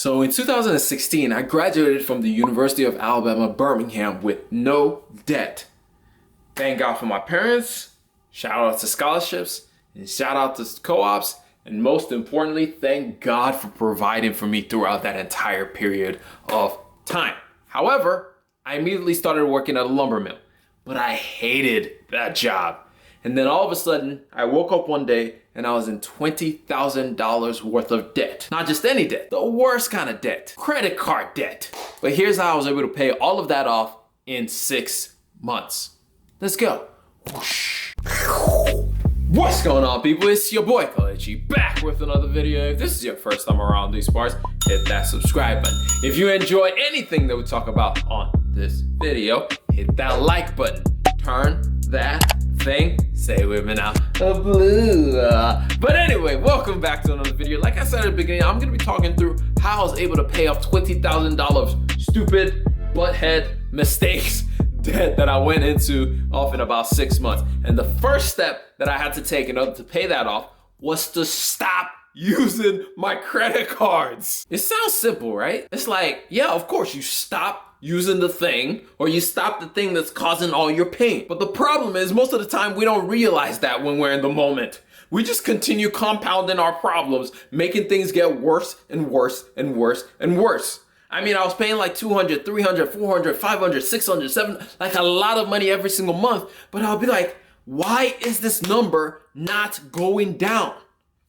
So in 2016, I graduated from the University of Alabama, Birmingham with no debt. Thank God for my parents, shout out to scholarships, and shout out to co-ops, and most importantly, thank God for providing for me throughout that entire period of time. However, I immediately started working at a lumber mill, but I hated that job. And then all of a sudden, I woke up one day and I was in $20,000 worth of debt. Not just any debt, the worst kind of debt, credit card debt. But here's how I was able to pay all of that off in 6 months. Let's go. What's going on, people? It's your boy Kalechi back with another video. If this is your first time around these parts, hit that subscribe button. If you enjoy anything that we talk about on this video, hit that like button. Turn that thing, say with me now, blue. But anyway, welcome back to another video. Like I said at the beginning, I'm gonna be talking through how I was able to pay off $20,000 stupid butthead mistakes debt that I went into off in about 6 months. And the first step that I had to take in order to pay that off was to stop using my credit cards. It sounds simple, right? It's like, yeah, of course you stop using the thing, or you stop the thing that's causing all your pain. But the problem is, most of the time we don't realize that when we're in the moment. We just continue compounding our problems, making things get worse and worse and worse and worse. I mean, I was paying like $200, $300, $400, $500, $600, $700, like a lot of money every single month. But I'll be like, why is this number not going down?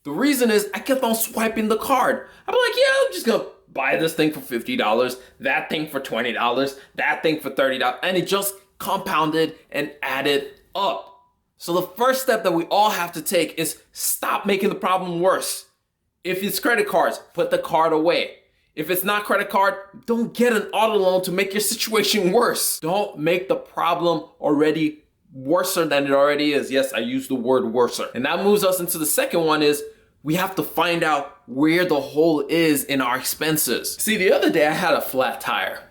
The reason is I kept on swiping the card. I'm like, yeah, I'm just gonna buy this thing for $50, that thing for $20, that thing for $30, and it just compounded and added up. So the first step that we all have to take is stop making the problem worse. If it's credit cards, put the card away. If it's not credit card, don't get an auto loan to make your situation worse. Don't make the problem already worser than it already is. Yes, I use the word worser. And that moves us into the second one is we have to find out where the hole is in our expenses. See, the other day I had a flat tire.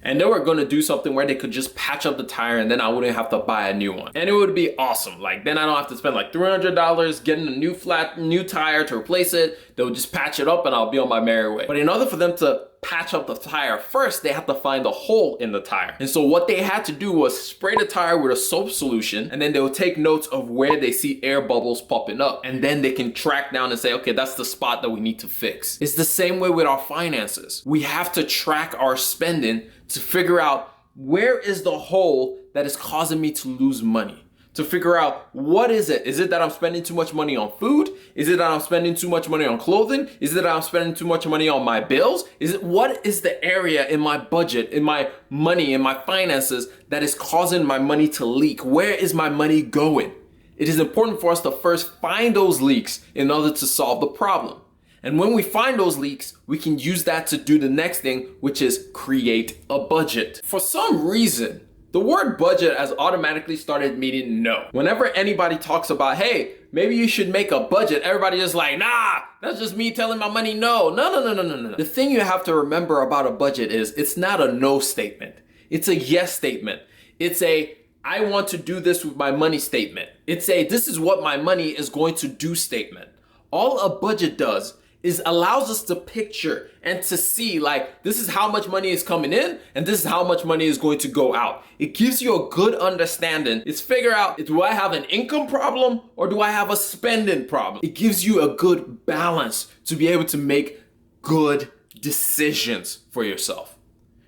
And they were gonna do something where they could just patch up the tire and then I wouldn't have to buy a new one. And it would be awesome. Like, then I don't have to spend like $300 getting a new tire to replace it. They'll just patch it up and I'll be on my merry way. But in order for them to patch up the tire first, they have to find a hole in the tire. And so what they had to do was spray the tire with a soap solution, and then they'll take notes of where they see air bubbles popping up. And then they can track down and say, okay, that's the spot that we need to fix. It's the same way with our finances. We have to track our spending to figure out where is the hole that is causing me to lose money. To figure out what is it? Is it that I'm spending too much money on food? Is it that I'm spending too much money on clothing? Is it that I'm spending too much money on my bills? What is the area in my budget, in my money, in my finances that is causing my money to leak? Where is my money going? It is important for us to first find those leaks in order to solve the problem. And when we find those leaks, we can use that to do the next thing, which is create a budget. For some reason, the word budget has automatically started meaning no. Whenever anybody talks about, hey, maybe you should make a budget, everybody is like, nah, that's just me telling my money no. No. The thing you have to remember about a budget is it's not a no statement. It's a yes statement. It's a I want to do this with my money statement. It's a this is what my money is going to do statement. All a budget does is allows us to picture and to see like this is how much money is coming in and this is how much money is going to go out. It gives you a good understanding. It's figure out, do I have an income problem or do I have a spending problem? It gives you a good balance to be able to make good decisions for yourself.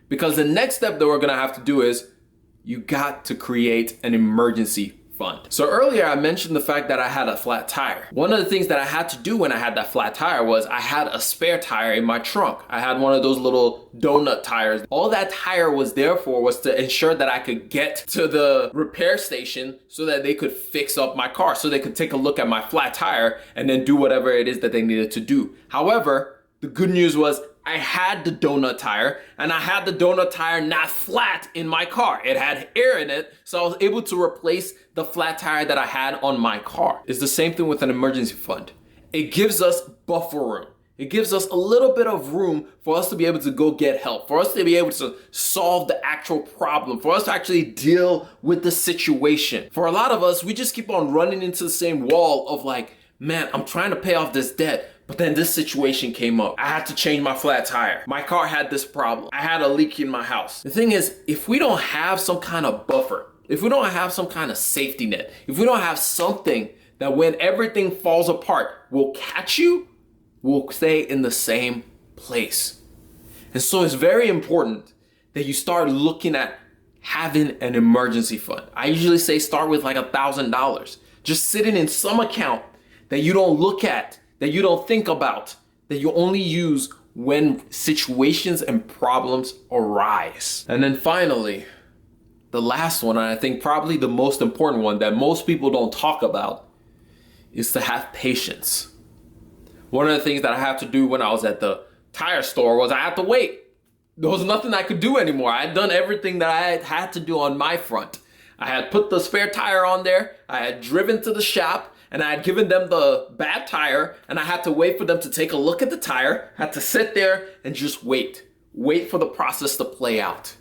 Because the next step that we're gonna have to do is you got to create an emergency fund. So earlier I mentioned the fact that I had a flat tire. One of the things that I had to do when I had that flat tire was I had a spare tire in my trunk. I had one of those little donut tires. All that tire was there for was to ensure that I could get to the repair station so that they could fix up my car, so they could take a look at my flat tire and then do whatever it is that they needed to do. However, the good news was I had the donut tire, and I had the donut tire not flat in my car. It had air in it, so I was able to replace the flat tire that I had on my car. It's the same thing with an emergency fund. It gives us buffer room. It gives us a little bit of room for us to be able to go get help, for us to be able to solve the actual problem, for us to actually deal with the situation. For a lot of us, we just keep on running into the same wall of like, man, I'm trying to pay off this debt, But then this situation came up. I had to change my flat tire. My car had this problem. I had a leak in my house. The thing is, if we don't have some kind of buffer, if we don't have some kind of safety net, if we don't have something that when everything falls apart will catch you, we'll stay in the same place. And so it's very important that you start looking at having an emergency fund. I usually say start with like $1,000, just sitting in some account that you don't look at, that you don't think about, that you only use when situations and problems arise. And then finally, the last one, and I think probably the most important one that most people don't talk about, is to have patience. One of the things that I had to do when I was at the tire store was I had to wait. There was nothing I could do anymore. I had done everything that I had to do on my front. I had put the spare tire on there. I had driven to the shop and I had given them the bad tire and I had to wait for them to take a look at the tire. I had to sit there and just wait for the process to play out.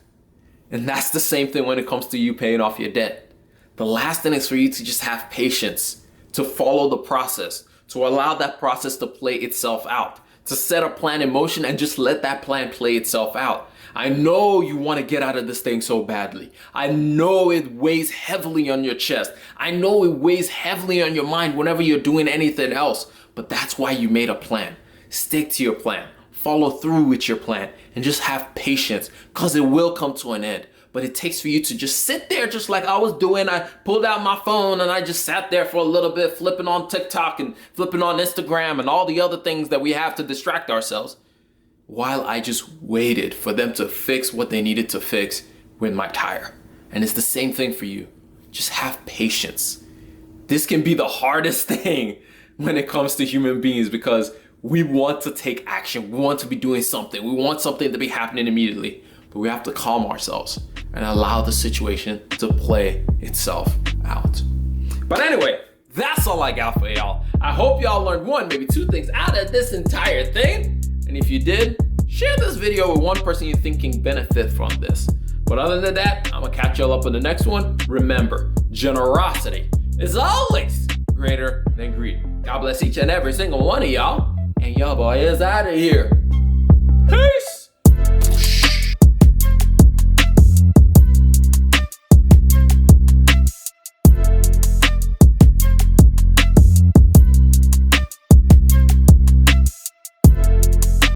And that's the same thing when it comes to you paying off your debt. The last thing is for you to just have patience, to follow the process, to allow that process to play itself out, to set a plan in motion and just let that plan play itself out. I know you want to get out of this thing so badly. I know it weighs heavily on your chest. I know it weighs heavily on your mind whenever you're doing anything else, but that's why you made a plan. Stick to your plan, follow through with your plan, and just have patience because it will come to an end. But it takes for you to just sit there just like I was doing. I pulled out my phone and I just sat there for a little bit, flipping on TikTok and flipping on Instagram and all the other things that we have to distract ourselves, while I just waited for them to fix what they needed to fix with my tire. And it's the same thing for you. Just have patience. This can be the hardest thing when it comes to human beings because we want to take action. We want to be doing something. We want something to be happening immediately. But we have to calm ourselves and allow the situation to play itself out. But anyway, that's all I got for y'all. I hope y'all learned one, maybe two things out of this entire thing. And if you did, share this video with one person you think can benefit from this. But other than that, I'm gonna catch y'all up on the next one. Remember, generosity is always greater than greed. God bless each and every single one of y'all. And y'all boy is out of here. Peace.